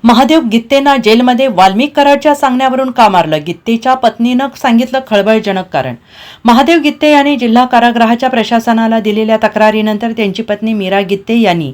महादेव गित्तेंना जेलमध्ये वाल्मिक कराडच्या सांगण्यावरून का मारलं? गित्तेच्या पत्नीनं सांगितलं खळबळजनक कारण. महादेव गित्ते यांनी जिल्हा कारागृहाच्या प्रशासनाला दिलेल्या तक्रारीनंतर त्यांची पत्नी मीरा गित्ते यांनी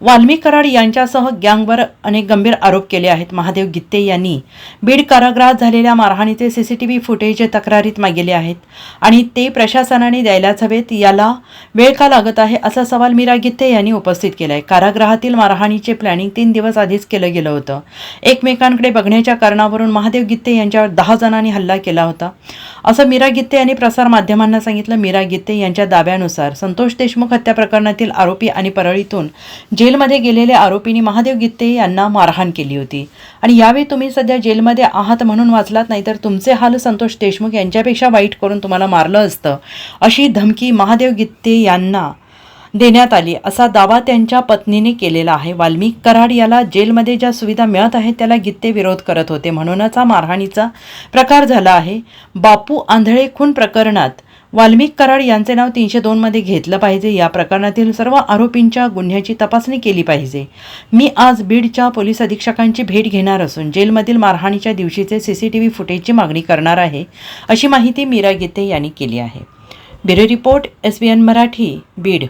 वाल्मिक कराड यांच्यासह गँगवर अनेक गंभीर आरोप केले आहेत. महादेव गित्ते यांनी बीड कारागृहात झालेल्या मारहाणीचे सीसीटीव्ही फुटेज तक्रारीत मागितले आहेत आणि ते प्रशासनाने द्यायलाच हवेत. याला वेळ का लागत आहे असा सवाल मीरा गित्ते यांनी उपस्थित केला आहे. कारागृहातील मारहाणीचे प्लॅनिंग 3 दिवस आधीच केलं गेलं होतं. एकमेकांकडे बघण्याच्या कारणावरून महादेव गित्ते यांच्यावर 10 जणांनी हल्ला केला होता असं मीरा गित्ते यांनी प्रसारमाध्यमांना सांगितलं. मीरा गित्ते यांच्या दाव्यानुसार संतोष देशमुख हत्या प्रकरणातील आरोपी आणि परळीतून जेलमध्ये गेलेल्या आरोपींनी महादेव गित्ते यांना मारहाण केली होती आणि यावेळी तुम्ही सध्या जेलमध्ये आहात म्हणून वाचलात, नाहीतर तुमचे हाल संतोष देशमुख यांच्यापेक्षा वाईट करून तुम्हाला मारलं असतं अशी धमकी महादेव गित्ते यांना देण्यात आली असा दावा त्यांच्या पत्नीने केलेला आहे. वाल्मिक कराड याला जेलमध्ये ज्या सुविधा मिळत आहेत त्याला गित्ते विरोध करत होते म्हणूनच हा मारहाणीचा प्रकार झाला आहे. बापू आंधळे खून प्रकरणात वाल्मिक कराड यांचे नाव 302 मध्ये घेतलं पाहिजे. या प्रकरणातील सर्व आरोपींच्या गुन्ह्याची तपासणी केली पाहिजे. मी आज बीडच्या पोलीस अधीक्षकांची भेट घेणार असून जेलमधील मारहाणीच्या दिवशीचे सीसीटीव्ही फुटेजची मागणी करणार आहे अशी माहिती मीरा गित्ते यांनी केली आहे. Bureau report SBN Marathi, Beed.